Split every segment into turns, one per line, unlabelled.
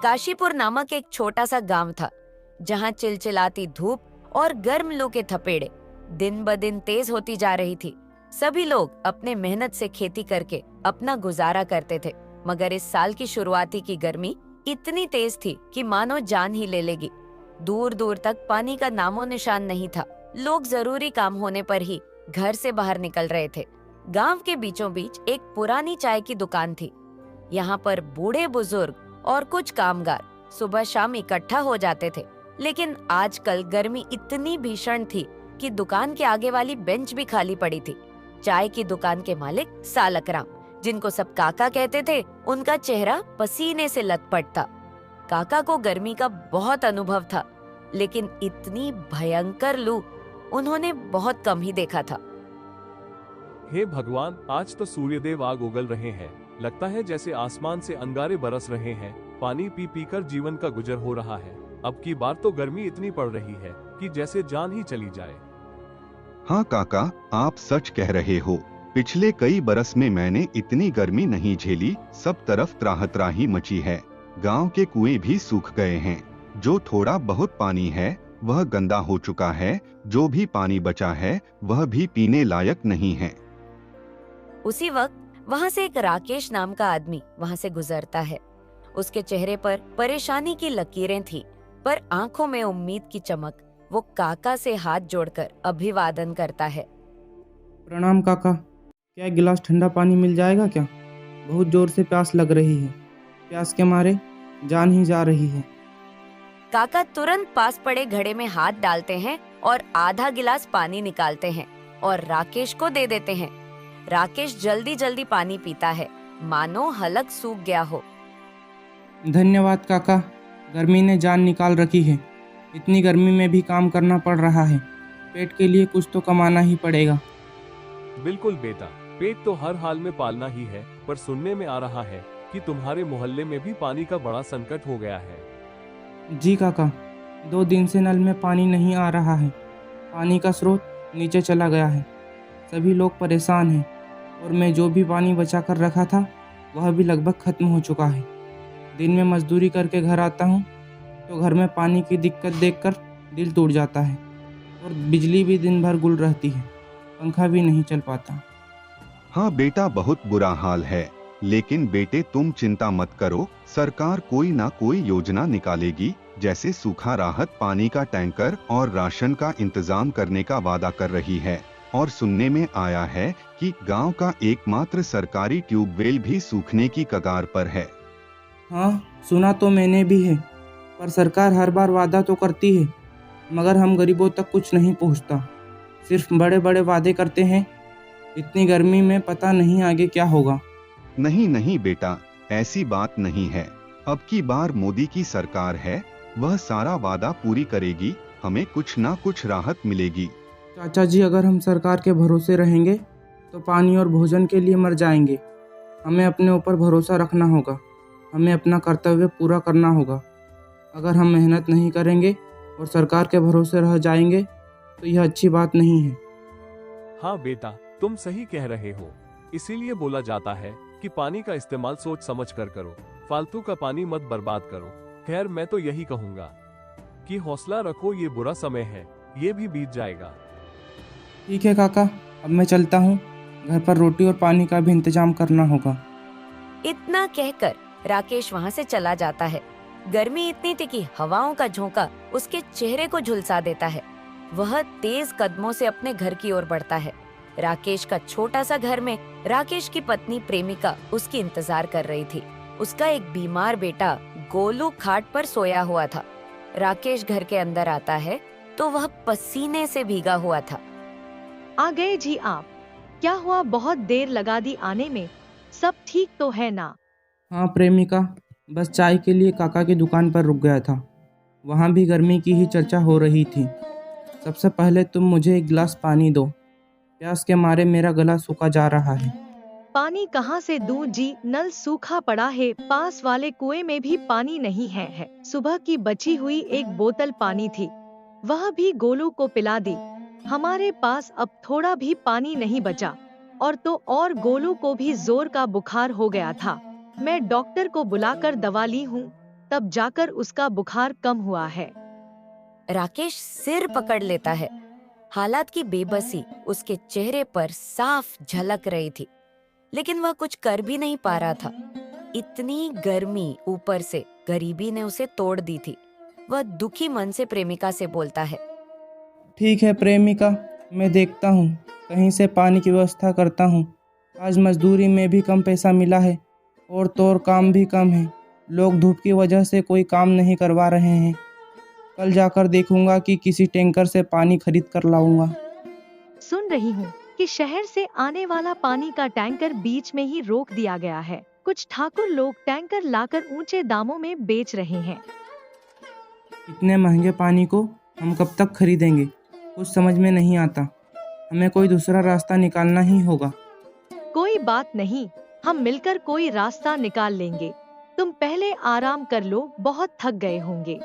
काशीपुर नामक एक छोटा सा गांव था, जहां चिलचिलाती धूप और गर्म लू के थपेड़े दिन ब दिन तेज होती जा रही थी। सभी लोग अपने मेहनत से खेती करके अपना गुजारा करते थे, मगर इस साल की शुरुआती की गर्मी इतनी तेज थी कि मानो जान ही ले लेगी। दूर दूर तक पानी का नामो निशान नहीं था। लोग जरूरी काम होने पर ही घर से बाहर निकल रहे थे। गांव के बीचों बीच एक पुरानी चाय की दुकान थी। यहाँ पर बूढ़े बुजुर्ग और कुछ कामगार सुबह शाम इकट्ठा हो जाते थे, लेकिन आजकल गर्मी इतनी भीषण थी कि दुकान के आगे वाली बेंच भी खाली पड़ी थी। चाय की दुकान के मालिक सालकराम, जिनको सब काका कहते थे, उनका चेहरा पसीने से लथपथ था। काका को गर्मी का बहुत अनुभव था, लेकिन इतनी भयंकर लू उन्होंने बहुत कम ही देखा था।
हे भगवान, आज तो सूर्यदेव आग उगल रहे हैं। लगता है जैसे आसमान से अंगारे बरस रहे हैं। पानी पी पी कर जीवन का गुजर हो रहा है। अब की बार तो गर्मी इतनी पड़ रही है कि जैसे जान ही चली जाए।
हाँ काका, आप सच कह रहे हो। पिछले कई बरस में मैंने इतनी गर्मी नहीं झेली। सब तरफ त्राही मची है। गांव के कुएं भी सूख गए हैं। जो थोड़ा बहुत पानी है वह गंदा हो चुका है। जो भी पानी बचा है वह भी पीने लायक नहीं है।
उसी वक्त वहाँ से एक राकेश नाम का आदमी वहाँ से गुजरता है। उसके चेहरे पर परेशानी की लकीरें थी, पर आंखों में उम्मीद की चमक। वो काका से हाथ जोड़कर अभिवादन करता है।
प्रणाम काका, क्या एक गिलास ठंडा पानी मिल जाएगा क्या? बहुत जोर से प्यास लग रही है। प्यास के मारे जान ही जा रही है।
काका तुरंत पास पड़े घड़े में हाथ डालते हैं और आधा गिलास पानी निकालते हैं और राकेश को दे देते हैं। राकेश जल्दी जल्दी पानी पीता है, मानो हलक सूख गया हो।
धन्यवाद काका, गर्मी ने जान निकाल रखी है। इतनी गर्मी में भी काम करना पड़ रहा है। पेट के लिए कुछ तो कमाना ही पड़ेगा।
बिल्कुल बेटा, पेट तो हर हाल में पालना ही है। पर सुनने में आ रहा है कि तुम्हारे मोहल्ले में भी पानी का बड़ा संकट हो गया है।
जी काका, 2 दिन से नल में पानी नहीं आ रहा है। पानी का स्रोत नीचे चला गया है। सभी लोग परेशान हैं और मैं जो भी पानी बचा कर रखा था वह भी लगभग खत्म हो चुका है। दिन में मजदूरी करके घर आता हूँ तो घर में पानी की दिक्कत देखकर दिल टूट जाता है और बिजली भी दिन भर गुल रहती है। पंखा भी नहीं चल पाता।
हाँ बेटा, बहुत बुरा हाल है। लेकिन बेटे तुम चिंता मत करो, सरकार कोई ना कोई योजना निकालेगी। जैसे सूखा राहत, पानी का टैंकर और राशन का इंतजाम करने का वादा कर रही है। और सुनने में आया है कि गांव का एकमात्र सरकारी ट्यूबवेल भी सूखने की कगार पर है।
हाँ, सुना तो मैंने भी है, पर सरकार हर बार वादा तो करती है मगर हम गरीबों तक कुछ नहीं पहुंचता। सिर्फ बड़े बड़े वादे करते हैं। इतनी गर्मी में पता नहीं आगे क्या होगा।
नहीं नहीं बेटा, ऐसी बात नहीं है। अब की बार मोदी की सरकार है, वह सारा वादा पूरी करेगी। हमें कुछ ना कुछ राहत मिलेगी।
चाचा जी, अगर हम सरकार के भरोसे रहेंगे तो पानी और भोजन के लिए मर जाएंगे। हमें अपने ऊपर भरोसा रखना होगा। हमें अपना कर्तव्य पूरा करना होगा। अगर हम मेहनत नहीं करेंगे और सरकार के भरोसे रह जाएंगे तो यह अच्छी बात नहीं है।
हाँ बेटा, तुम सही कह रहे हो। इसीलिए बोला जाता है कि पानी का इस्तेमाल सोच समझ कर करो। फालतू का पानी मत बर्बाद करो। खैर, मैं तो यही कहूँगा कि हौसला रखो, ये बुरा समय है, ये भी बीत जाएगा।
ठीक है काका, अब मैं चलता हूँ। घर पर रोटी और पानी का भी इंतजाम करना होगा।
इतना कहकर राकेश वहाँ से चला जाता है। गर्मी इतनी थी कि हवाओं का झोंका उसके चेहरे को झुलसा देता है। वह तेज कदमों से अपने घर की ओर बढ़ता है। राकेश का छोटा सा घर में राकेश की पत्नी प्रेमिका उसकी इंतजार कर रही थी। उसका एक बीमार बेटा गोलू खाट पर सोया हुआ था। राकेश घर के अंदर आता है तो वह पसीने से भीगा हुआ था।
आ गए जी आप। क्या हुआ, बहुत देर लगा दी आने में? सब ठीक तो है ना?
हाँ प्रेमिका, बस चाय के लिए काका की दुकान पर रुक गया था। वहाँ भी गर्मी की ही चर्चा हो रही थी। सबसे पहले तुम मुझे एक गिलास पानी दो। प्यास के मारे मेरा गला सूखा जा रहा है।
पानी कहाँ से दूं जी, नल सूखा पड़ा है। पास वाले कुएं में भी पानी नहीं है। सुबह की बची हुई एक बोतल पानी थी, वह भी गोलू को पिला दी। हमारे पास अब थोड़ा भी पानी नहीं बचा। और गोलू को भी जोर का बुखार हो गया था। मैं डॉक्टर को बुलाकर दवा ली हूँ। तब जाकर उसका बुखार कम हुआ है।
राकेश सिर पकड़ लेता है। हालात की बेबसी उसके चेहरे पर साफ झलक रही थी, लेकिन वह कुछ कर भी नहीं पा रहा था। इतनी गर्मी, ऊपर से गरीबी ने उसे तोड़ दी थी। वह दुखी मन से प्रेमिका से बोलता है,
ठीक है प्रेमिका, मैं देखता हूँ, कहीं से पानी की व्यवस्था करता हूँ। आज मजदूरी में भी कम पैसा मिला है और तो और काम भी कम है। लोग धूप की वजह से कोई काम नहीं करवा रहे हैं। कल जाकर देखूंगा कि किसी टैंकर से पानी खरीद कर लाऊंगा।
सुन रही हूँ कि शहर से आने वाला पानी का टैंकर बीच में ही रोक दिया गया है। कुछ ठाकुर लोग टैंकर लाकर ऊंचे दामों में बेच रहे हैं।
इतने महंगे पानी को हम कब तक खरीदेंगे? कुछ समझ में नहीं आता। हमें कोई दूसरा रास्ता निकालना ही होगा।
कोई बात नहीं, हम मिलकर कोई रास्ता निकाल लेंगे। तुम पहले आराम कर लो, बहुत थक गए होंगे।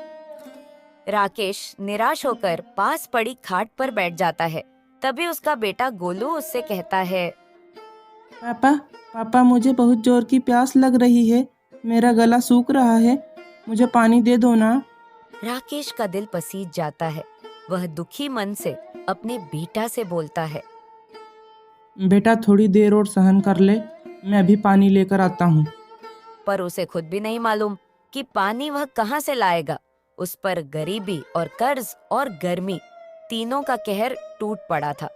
राकेश निराश होकर पास पड़ी खाट पर बैठ जाता है। तभी उसका बेटा गोलू उससे कहता है,
पापा, पापा मुझे बहुत जोर की प्यास लग रही है। मेरा गला सूख रहा है, मुझे पानी दे दो ना।
राकेश का दिल पसीज जाता है। वह दुखी मन से अपने बेटा से बोलता है,
बेटा थोड़ी देर और सहन कर ले, मैं अभी पानी लेकर आता हूँ।
पर उसे खुद भी नहीं मालूम कि पानी वह कहाँ से लाएगा। उस पर गरीबी और कर्ज और गर्मी तीनों का कहर टूट पड़ा था।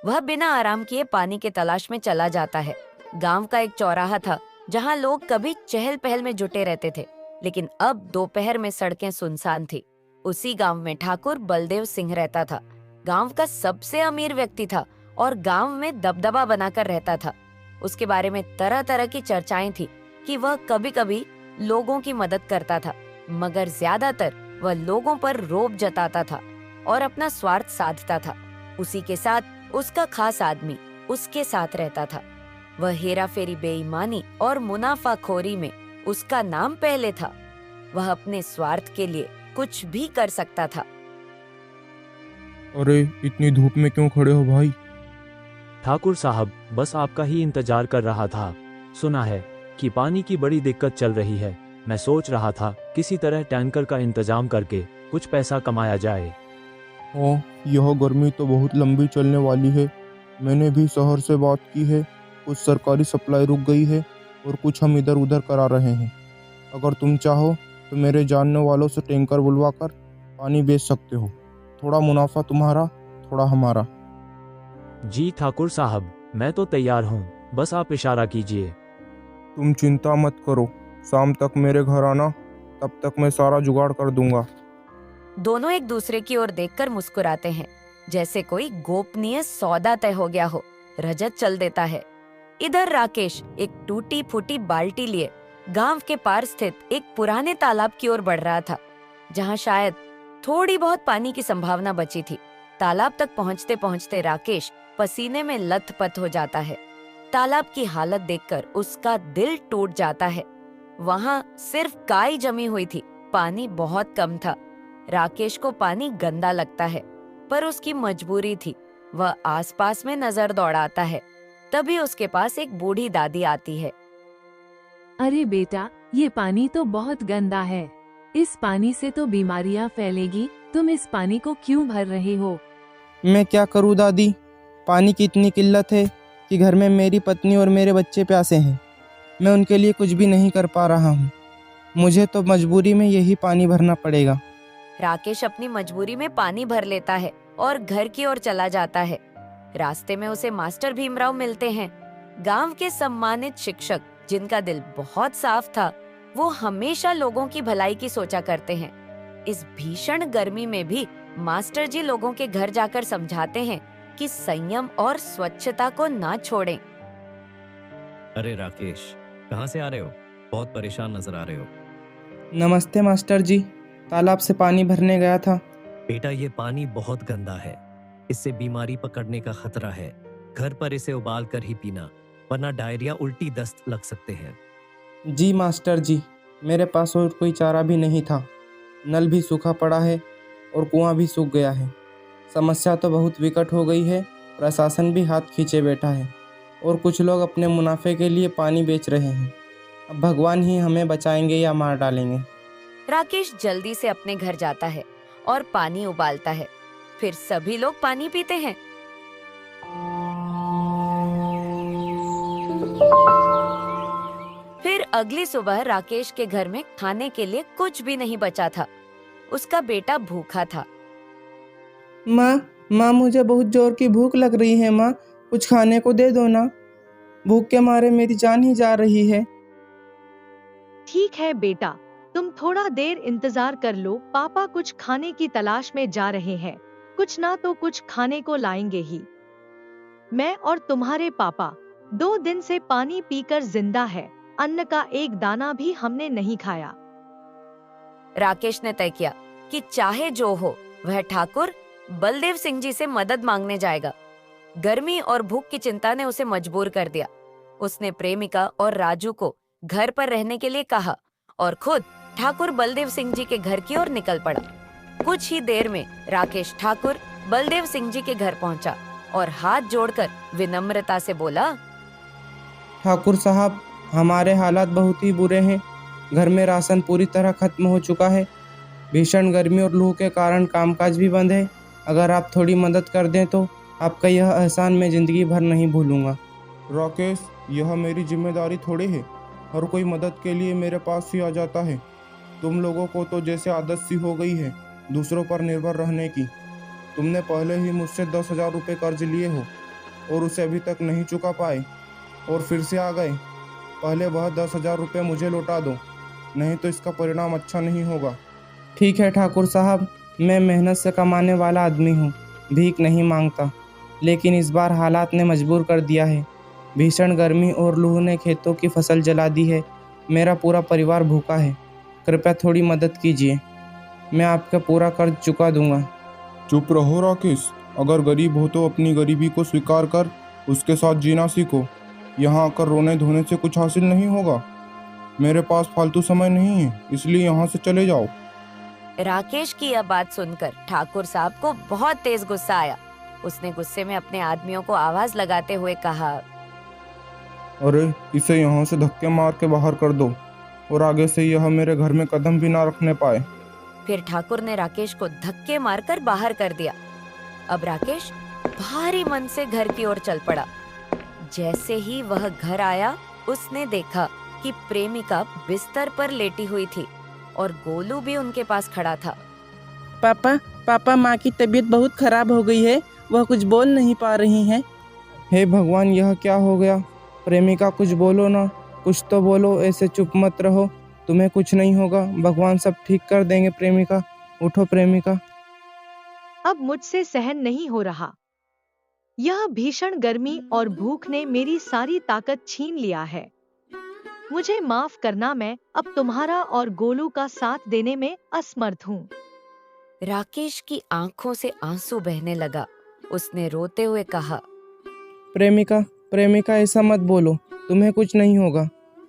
वह बिना आराम किए पानी के तलाश में चला जाता है। गांव का एक चौराहा था जहां लोग कभी चहल पहल में जुटे रहते थे, लेकिन अब दोपहर में सड़कें सुनसान थी। उसी गांव में ठाकुर बलदेव सिंह रहता था। गांव का सबसे अमीर व्यक्ति था और गांव में दबदबा बनाकर रहता था। उसके बारे में तरह तरह की चर्चाएं थी कि वह कभी कभी लोगों की मदद करता था, मगर ज्यादातर वह लोगों पर रोब जताता था और अपना स्वार्थ साधता था। उसी के साथ उसका खास आदमी उसके साथ रहता था। वह हेरा फेरी, बेईमानी और मुनाफाखोरी में उसका नाम पहले था। वह अपने स्वार्थ के लिए कुछ भी कर सकता था।
अरे इतनी धूप में क्यों खड़े हो भाई?
ठाकुर साहब, बस आपका ही इंतजार कर रहा था। सुना है कि पानी की बड़ी दिक्कत चल रही है। मैं सोच रहा था किसी तरह टैंकर का इंतजाम करके कुछ पैसा कमाया जाए।
हाँ, यह गर्मी तो बहुत लंबी चलने वाली है। मैंने भी शहर से बात की है, कुछ सरकारी सप्लाई रुक गई है और कुछ हम इधर उधर करा रहे हैं। अगर तुम चाहो तो मेरे जानने वालों से टैंकर बुलवा कर पानी बेच सकते हो। थोड़ा मुनाफा तुम्हारा, थोड़ा हमारा।
जी ठाकुर साहब, मैं तो तैयार हूँ, बस आप इशारा कीजिए।
तुम चिंता मत करो, शाम तक मेरे घर आना, तब तक मैं सारा जुगाड़ कर दूंगा।
दोनों एक दूसरे की ओर देखकर मुस्कुराते हैं, जैसे कोई गोपनीय सौदा तय हो गया हो। रजत चल देता है। इधर राकेश एक टूटी फूटी बाल्टी लिए गांव के पार स्थित एक पुराने तालाब की ओर बढ़ रहा था, जहां शायद थोड़ी बहुत पानी की संभावना बची थी। तालाब तक पहुंचते पहुंचते राकेश पसीने में लथपथ हो जाता है। तालाब की हालत देखकर उसका दिल टूट जाता है। वहां सिर्फ काई जमी हुई थी, पानी बहुत कम था। राकेश को पानी गंदा लगता है, पर उसकी मजबूरी थी। वह आसपास में नजर दौड़ाता है। तभी उसके पास एक बूढ़ी दादी आती है।
अरे बेटा, ये पानी तो बहुत गंदा है। इस पानी से तो बीमारियां फैलेगी। तुम इस पानी को क्यों भर रहे हो?
मैं क्या करूँ दादी, पानी की इतनी किल्लत है कि घर में मेरी पत्नी और मेरे बच्चे प्यासे हैं। मैं उनके लिए कुछ भी नहीं कर पा रहा हूँ। मुझे तो मजबूरी में यही पानी भरना पड़ेगा।
राकेश अपनी मजबूरी में पानी भर लेता है और घर की ओर चला जाता है। रास्ते में उसे मास्टर भीमराव मिलते हैं, गांव के सम्मानित शिक्षक जिनका दिल बहुत साफ था। वो हमेशा लोगों की भलाई की सोचा करते हैं। इस भीषण गर्मी में भी मास्टर जी लोगों के घर जाकर समझाते हैं कि संयम और स्वच्छता को ना छोड़ें।
अरे राकेश, कहाँ से आ रहे हो? बहुत परेशान नजर आ रहे हो।
नमस्ते मास्टर जी, तालाब से पानी भरने गया था।
बेटा, ये पानी बहुत गंदा है, इससे बीमारी पकड़ने का खतरा है। घर पर इसे उबाल कर ही पीना, वरना डायरिया, उल्टी, दस्त लग सकते हैं।
जी मास्टर जी, मेरे पास और कोई चारा भी नहीं था। नल भी सूखा पड़ा है और कुआं भी सूख गया है। समस्या तो बहुत विकट हो गई है। प्रशासन भी हाथ खींचे बैठा है और कुछ लोग अपने मुनाफे के लिए पानी बेच रहे हैं। अब भगवान ही हमें बचाएंगे या मार डालेंगे।
राकेश जल्दी से अपने घर जाता है और पानी उबालता है। फिर सभी लोग पानी पीते हैं। फिर अगली सुबह राकेश के घर में खाने के लिए कुछ भी नहीं बचा था। उसका बेटा भूखा था।
माँ मुझे बहुत जोर की भूख लग रही है। माँ, कुछ खाने को दे दो ना। भूख के मारे मेरी जान ही जा रही है।
ठीक है बेटा, तुम थोड़ा देर इंतजार कर लो। पापा कुछ खाने की तलाश में जा रहे हैं। कुछ ना तो कुछ खाने को लाएंगे ही। मैं और तुम्हारे पापा 2 दिन से पानी पीकर जिंदा है। अन्न का एक दाना भी हमने नहीं खाया।
राकेश ने तय किया कि चाहे जो हो वह ठाकुर बलदेव सिंह जी से मदद मांगने जाएगा। गर्मी और भूख की चिंता ने उसे मजबूर कर दिया। उसने प्रेमिका और राजू को घर पर रहने के लिए कहा और खुद ठाकुर बलदेव सिंह जी के घर की ओर निकल पड़ा। कुछ ही देर में राकेश ठाकुर बलदेव सिंह जी के घर पहुंचा और हाथ जोड़कर विनम्रता से बोला,
ठाकुर साहब, हमारे हालात बहुत ही बुरे हैं। घर में राशन पूरी तरह खत्म हो चुका है। भीषण गर्मी और लू के कारण कामकाज भी बंद है। अगर आप थोड़ी मदद कर दें तो आपका यह एहसान मैं जिंदगी भर नहीं भूलूंगा।
राकेश, यह मेरी जिम्मेदारी थोड़ी है। हर कोई मदद के लिए मेरे पास ही आ जाता है। तुम लोगों को तो जैसे आदत सी हो गई है दूसरों पर निर्भर रहने की। तुमने पहले ही मुझसे 10,000 रुपये कर्ज लिए हो और उसे अभी तक नहीं चुका पाए और फिर से आ गए। पहले वह 10,000 रुपये मुझे लौटा दो, नहीं तो इसका परिणाम अच्छा नहीं होगा।
ठीक है ठाकुर साहब, मैं मेहनत से कमाने वाला आदमी हूँ, भीख नहीं मांगता। लेकिन इस बार हालात ने मजबूर कर दिया है। भीषण गर्मी और लू ने खेतों की फसल जला दी है। मेरा पूरा परिवार भूखा है। कृपया थोड़ी मदद कीजिए, मैं आपका पूरा कर्ज चुका दूंगा।
चुप रहो राकेश, अगर गरीब हो तो अपनी गरीबी को स्वीकार कर उसके साथ जीना सीखो। यहाँ आकर रोने धोने से कुछ हासिल नहीं होगा। मेरे पास फालतू समय नहीं है, इसलिए यहाँ से चले जाओ।
राकेश की यह बात सुनकर ठाकुर साहब को बहुत तेज गुस्सा आया। उसने गुस्से में अपने आदमियों को आवाज लगाते हुए कहा,
अरे इसे यहाँ से धक्के मार के बाहर कर दो और आगे से यह मेरे घर में कदम भी ना रखने पाए।
फिर ठाकुर ने राकेश को धक्के मारकर बाहर कर दिया। अब राकेश भारी मन से घर की ओर चल पड़ा। जैसे ही वह घर आया, उसने देखा कि प्रेमिका बिस्तर पर लेटी हुई थी और गोलू भी उनके पास खड़ा था।
पापा, माँ की तबीयत बहुत खराब हो गई है। वह कुछ बोल नहीं पा रही हैं। हे भगवान, यह क्या हो गया? प्रेमिका, कुछ बोलो ना, कुछ तो बोलो। ऐसे चुप मत रहो, तुम्हें कुछ नहीं होगा। भगवान सब ठीक कर देंगे। प्रेमिका, उठो प्रेमिका।
अब मुझसे सहन नहीं हो रहा। यह भीषण गर्मी और भूख ने मेरी सारी ताकत छीन लिया है। मुझे माफ करना, मैं अब तुम्हारा और गोलू का साथ देने में असमर्थ हूँ।
राकेश की आंखों से आंसू बहने लगा। उसने रोते हुए कहा,
प्रेमिका, ऐसा मत बोलो। तुम्हें कुछ नहीं होगा।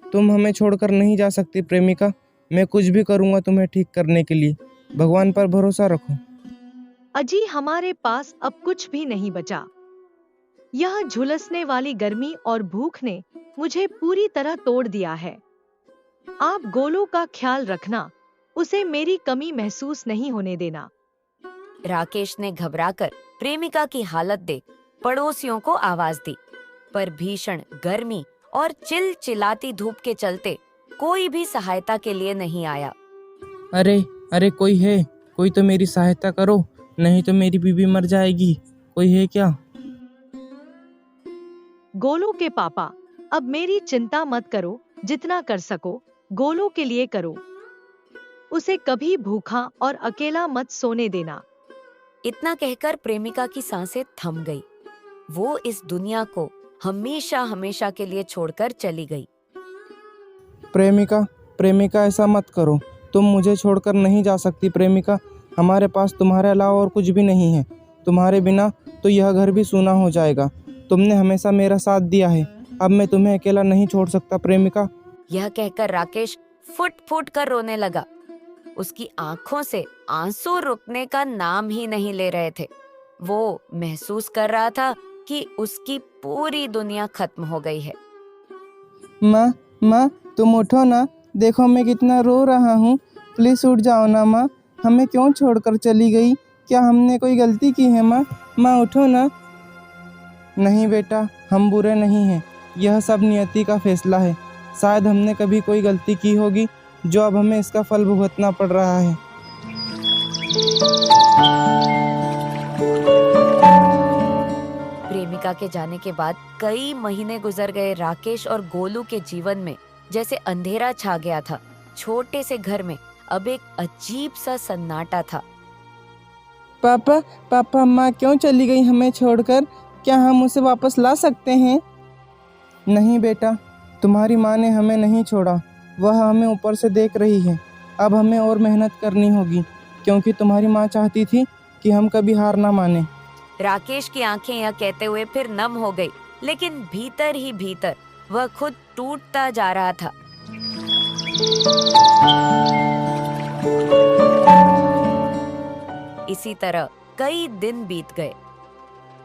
तुम हमें छोड़कर नहीं जा सकती प्रेमिका। मैं कुछ भी करूँगा तुम्हें ठीक करने के लिए। भगवान पर भरोसा रखो।
अजी, हमारे पास अब कुछ भी नहीं बचा। यह झुलसने वाली गर्मी और भूख ने मुझे पूरी तरह तोड़ दिया है। आप गोलू का ख्याल रखना, उसे मेरी कमी महसूस नहीं होने देना।
राकेश ने घबराकर प्रेमिका की हालत देख पड़ोसियों को आवाज दी, पर भीषण गर्मी और चिलचिलाती धूप के चलते कोई भी सहायता के लिए नहीं आया।
अरे कोई है? कोई तो मेरी सहायता करो, नहीं तो मेरी बीबी मर जाएगी। कोई है क्या?
गोलू के पापा, अब मेरी चिंता मत करो। जितना कर सको गोलू के लिए करो। उसे कभी भूखा और अकेला मत सोने देना।
इतना कहकर प्रेमिका की सांसें थम गई। वो इस दुनिया को हमेशा हमेशा के लिए छोड़कर चली गई।
प्रेमिका, ऐसा मत करो। तुम मुझे छोड़कर नहीं जा सकती प्रेमिका। हमारे पास तुम्हारे अलावा और कुछ भी नहीं है। तुम्हारे बिना तो यह घर भी सूना हो जाएगा। तुमने हमेशा मेरा साथ दिया है। अब मैं तुम्हें अकेला नहीं छोड़ सकता प्रेमिका।
यह कहकर राकेश फुट फुट कर रोने लगा। उसकी आंखों से आंसू रुकने का नाम ही नहीं ले रहे थे। वो महसूस कर रहा था कि उसकी पूरी दुनिया खत्म हो गई है।
माँ, तुम उठो ना। देखो मैं कितना रो रहा हूँ। प्लीज़ उठ जाओ ना माँ, हमें क्यों छोड़कर चली गई? क्या हमने कोई गलती की है माँ? माँ उठो ना। नहीं बेटा, हम बुरे नहीं हैं, यह सब नियति का फैसला है। शायद हमने कभी कोई गलती की होगी जो अब हमें इसका फल भुगतना पड़ रहा है।
प्रेमिका के जाने के बाद कई महीने गुजर गए। राकेश और गोलू के जीवन में जैसे अंधेरा छा गया था। छोटे से घर में अब एक अजीब सा सन्नाटा था।
पापा, पापा, माँ क्यों चली गई हमें छोड़कर? क्या हम उसे वापस ला सकते हैं? नहीं बेटा, तुम्हारी माँ ने हमें नहीं छोड़ा, वह हमें ऊपर से देख रही है। अब हमें और मेहनत करनी होगी, क्योंकि तुम्हारी माँ चाहती थी कि हम कभी हार ना माने।
राकेश की आंखें यह कहते हुए फिर नम हो गई, लेकिन भीतर ही भीतर वह खुद टूटता जा रहा था। इसी तरह कई दिन बीत गए।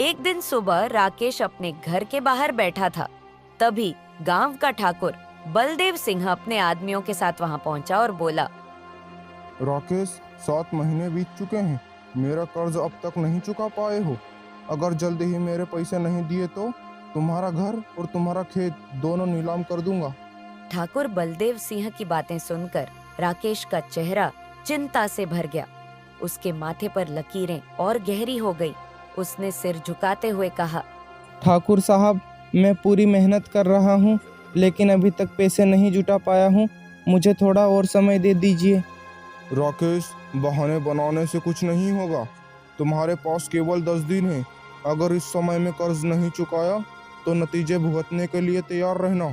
एक दिन सुबह राकेश अपने घर के बाहर बैठा था। तभी गांव का ठाकुर बलदेव सिंह अपने आदमियों के साथ वहां पहुंचा और बोला,
राकेश, 7 महीने बीत चुके हैं, मेरा कर्ज अब तक नहीं चुका पाए हो। अगर जल्दी ही मेरे पैसे नहीं दिए तो तुम्हारा घर और तुम्हारा खेत दोनों नीलाम कर दूंगा।
ठाकुर बलदेव सिंह की बातें सुनकर राकेश का चेहरा चिंता से भर गया। उसके माथे पर लकीरें और गहरी हो गई। उसने सिर झुकाते हुए कहा,
ठाकुर साहब, मैं पूरी मेहनत कर रहा हूँ, लेकिन अभी तक पैसे नहीं जुटा पाया हूँ। मुझे थोड़ा और समय दे दीजिए।
राकेश, बहाने बनाने से कुछ नहीं होगा। तुम्हारे पास केवल 10 दिन है। अगर इस समय में कर्ज नहीं चुकाया तो नतीजे भुगतने के लिए तैयार रहना।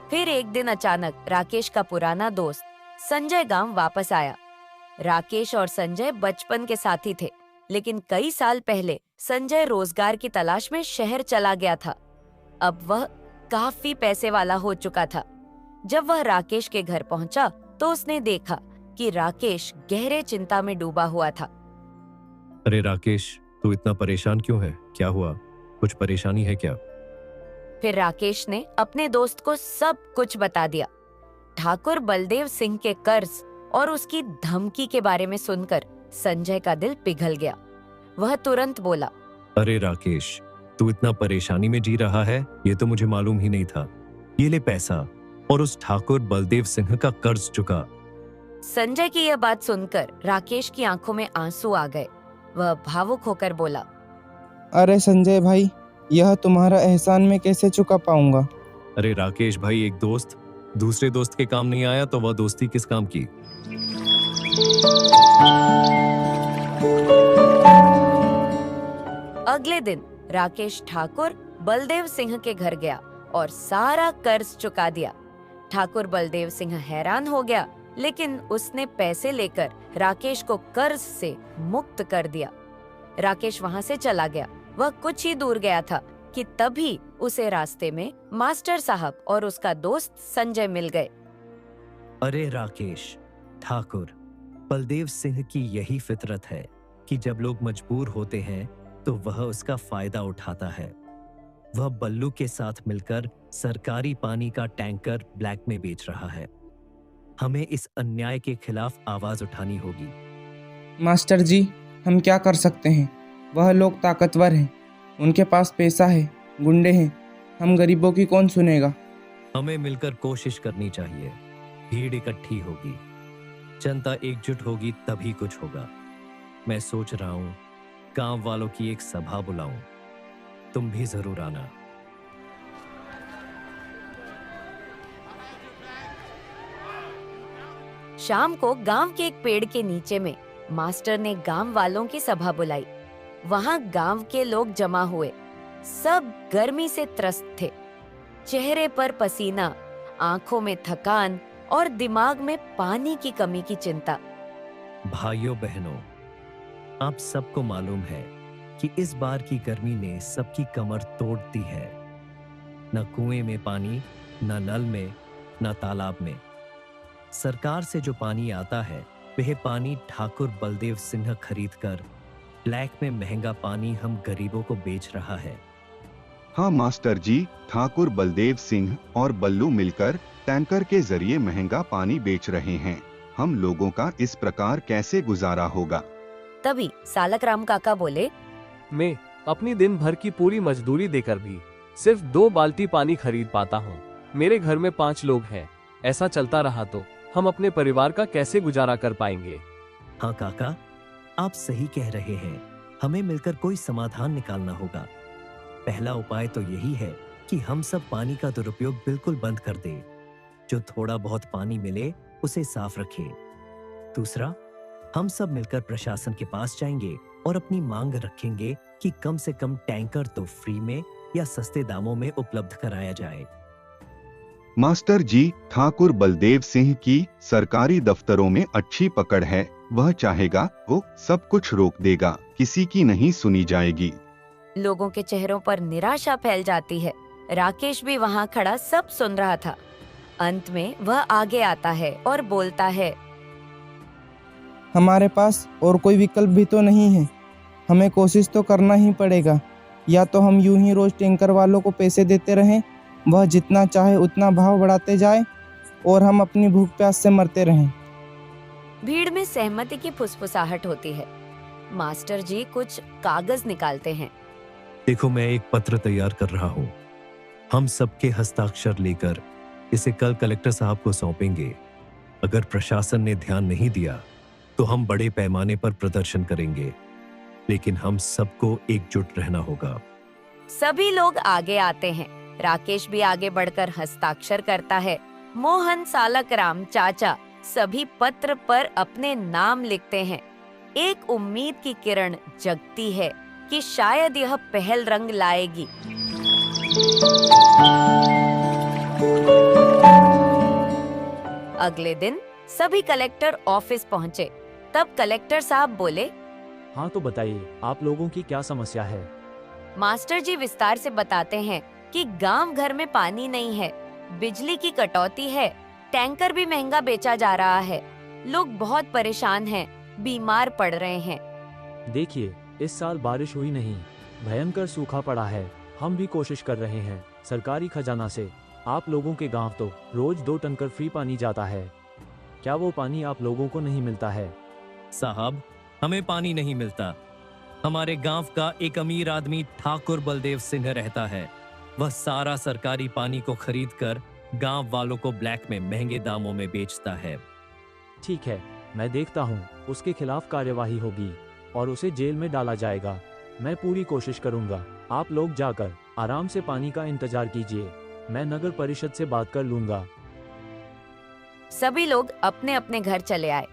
फिर एक दिन अचानक राकेश का पुराना दोस्त संजय गांव वापस आया। राकेश और संजय बचपन के साथी थे, लेकिन कई साल पहले संजय रोजगार की तलाश में शहर चला गया था। अब वह काफी पैसे वाला हो चुका था। जब वह राकेश के घर पहुंचा तो उसने देखा कि राकेश गहरे चिंता में डूबा हुआ था।
अरे राकेश, तू इतना परेशान क्यों है? क्या हुआ? कुछ परेशानी है क्या?
फिर राकेश ने अपने दोस्त को सब कुछ बता दिया। ठाकुर बलदेव सिंह के कर्ज और उसकी धमकी के बारे में सुनकर संजय का दिल पिघल गया। वह तुरंत बोला,
अरे राकेश, तू इतना परेशानी में जी रहा है, ये तो मुझे मालूम ही नहीं था। ये ले पैसा और उस ठाकुर बलदेव सिंह का कर्ज चुका।
संजय की यह बात सुनकर राकेश की आंखों में आंसू आ गए। वह भावुक होकर बोला,
अरे संजय भाई, यह तुम्हारा एहसान मैं कैसे चुका पाऊंगा?
अरे राकेश भाई, एक दोस्त दूसरे दोस्त के काम नहीं आया तो वह दोस्ती किस काम की?
अगले दिन राकेश ठाकुर बलदेव सिंह के घर गया और सारा कर्ज चुका दिया। ठाकुर बलदेव सिंह हैरान हो गया, लेकिन उसने पैसे लेकर राकेश को कर्ज से मुक्त कर दिया। राकेश वहां से चला गया। वह कुछ ही दूर गया था कि तभी उसे रास्ते में मास्टर साहब और उसका दोस्त संजय मिल गए।
अरे राकेश, ठाकुर बलदेव सिंह की यही फितरत है कि जब लोग मजबूर होते हैं तो वह उसका फायदा उठाता है। वह बल्लू के साथ मिलकर सरकारी पानी का टैंकर ब्लैक में बेच रहा है। हमें इस अन्याय के खिलाफ आवाज उठानी होगी।
मास्टर जी, हम क्या कर सकते हैं? वह लोग ताकतवर हैं, उनके पास पैसा है, गुंडे हैं। हम गरीबों की कौन सुनेगा?
हमें मिलकर कोशिश करनी चाहिए। भीड़ इकट्ठी होगी, जनता एकजुट होगी, तभी कुछ होगा। मैं सोच रहा हूँ गांव वालों की एक सभा बुलाऊं। तुम भी जरूर आना।
शाम को गांव के एक पेड़ के नीचे में मास्टर ने गांव वालों की सभा बुलाई। वहां गांव के लोग जमा हुए। सब गर्मी से त्रस्त थे। चेहरे पर पसीना, आंखों में थकान और दिमाग में पानी की कमी की चिंता।
भाइयों बहनों, आप सबको मालूम है कि इस बार की गर्मी ने सबकी कमर तोड़ दी है। न कुएं में पानी, न नल में, न तालाब में। सरकार से जो पानी आता है वह पानी ठाकुर बलदेव सिंह खरीद कर ब्लैक में महंगा पानी हम गरीबों को बेच रहा है।
हाँ मास्टर जी, ठाकुर बलदेव सिंह और बल्लू मिलकर टैंकर के जरिए महंगा पानी बेच रहे हैं। हम लोगों का इस प्रकार कैसे गुजारा होगा?
तभी सालक राम काका बोले,
मैं अपनी दिन भर की पूरी मजदूरी देकर भी सिर्फ 2 बाल्टी पानी खरीद पाता हूँ। मेरे घर में 5 लोग हैं। ऐसा चलता रहा तो हम अपने परिवार का कैसे गुजारा कर पाएंगे?
हाँ काका, आप सही कह रहे हैं। हमें मिलकर कोई समाधान निकालना होगा। पहला उपाय तो यही है कि हम सब पानी का दुरुपयोग बिल्कुल बंद कर दें। जो थोड़ा बहुत पानी मिले उसे साफ रखें। दूसरा, हम सब मिलकर प्रशासन के पास जाएंगे और अपनी मांग रखेंगे कि कम से कम टैंकर तो फ्री में या सस्ते दामों में उपलब्ध कराया जाए।
मास्टर जी, ठाकुर बलदेव सिंह की सरकारी दफ्तरों में अच्छी पकड़ है। वह चाहेगा वो सब कुछ रोक देगा, किसी की नहीं सुनी जाएगी।
लोगों के चेहरों पर निराशा फैल जाती है। राकेश भी वहाँ खड़ा सब सुन रहा था। अंत में वह आगे आता है और बोलता है,
हमारे पास और कोई विकल्प भी तो नहीं है। हमें कोशिश तो करना ही पड़ेगा। या तो हम यूं ही रोज टैंकर वालों को पैसे देते रहें, वह जितना चाहे उतना भाव बढ़ाते जाए, और हम अपनी भूख प्यास से मरते रहें।
भीड़ में सहमति की फुसफुसाहट होती है। मास्टर जी कुछ कागज निकालते हैं।
देखो, मैं एक पत्र तैयार कर रहा हूँ। हम सबके हस्ताक्षर लेकर इसे कल कलेक्टर साहब को सौंपेंगे। अगर प्रशासन ने ध्यान नहीं दिया तो हम बड़े पैमाने पर प्रदर्शन करेंगे, लेकिन हम सबको एकजुट रहना होगा।
सभी लोग आगे आते हैं। राकेश भी आगे बढ़कर हस्ताक्षर करता है। मोहन, सालक राम, चाचा सभी पत्र पर अपने नाम लिखते हैं। एक उम्मीद की किरण जगती है कि शायद यह पहल रंग लाएगी। अगले दिन सभी कलेक्टर ऑफिस पहुंचे। तब कलेक्टर साहब बोले,
हाँ तो बताइए, आप लोगों की क्या समस्या है?
मास्टर जी विस्तार से बताते हैं कि गांव घर में पानी नहीं है, बिजली की कटौती है, टैंकर भी महंगा बेचा जा रहा है, लोग बहुत परेशान हैं, बीमार पड़ रहे हैं।
देखिए, इस साल बारिश हुई नहीं, भयंकर सूखा पड़ा है। हम भी कोशिश कर रहे हैं सरकारी खजाना से। आप लोगों के गांव तो रोज 2 टैंकर फ्री पानी जाता है। क्या वो पानी आप लोगों को नहीं मिलता है?
साहब, हमें पानी नहीं मिलता। हमारे गांव का एक अमीर आदमी ठाकुर बलदेव सिंह रहता है। वह सारा सरकारी पानी को खरीदकर गांव वालों को ब्लैक में महंगे दामों में बेचता है।
ठीक है, मैं देखता हूँ। उसके खिलाफ कार्यवाही होगी और उसे जेल में डाला जाएगा। मैं पूरी कोशिश करूंगा। आप लोग जाकर आराम से पानी का इंतजार कीजिए। मैं नगर परिषद से बात कर लूंगा।
सभी लोग अपने अपने घर चले आए।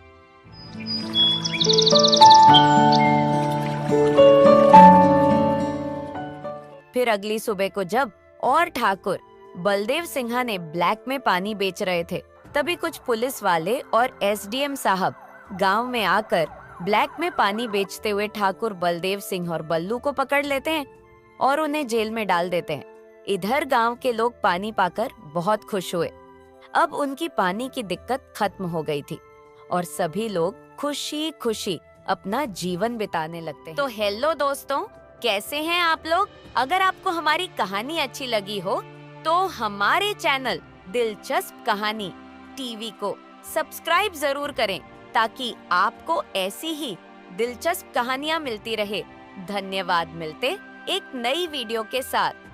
फिर अगली सुबह को जब और ठाकुर बलदेव सिंह ने ब्लैक में पानी बेच रहे थे, तभी कुछ पुलिस वाले और एसडीएम साहब गांव में आकर ब्लैक में पानी बेचते हुए ठाकुर बलदेव सिंह और बल्लू को पकड़ लेते हैं और उन्हें जेल में डाल देते हैं। इधर गांव के लोग पानी पाकर बहुत खुश हुए। अब उनकी पानी की दिक्कत खत्म हो गई थी और सभी लोग खुशी खुशी अपना जीवन बिताने लगते हैं। तो हेलो दोस्तों, कैसे हैं आप लोग? अगर आपको हमारी कहानी अच्छी लगी हो तो हमारे चैनल दिलचस्प कहानी टीवी को सब्सक्राइब जरूर करें ताकि आपको ऐसी ही दिलचस्प कहानियाँ मिलती रहे। धन्यवाद। मिलते एक नई वीडियो के साथ।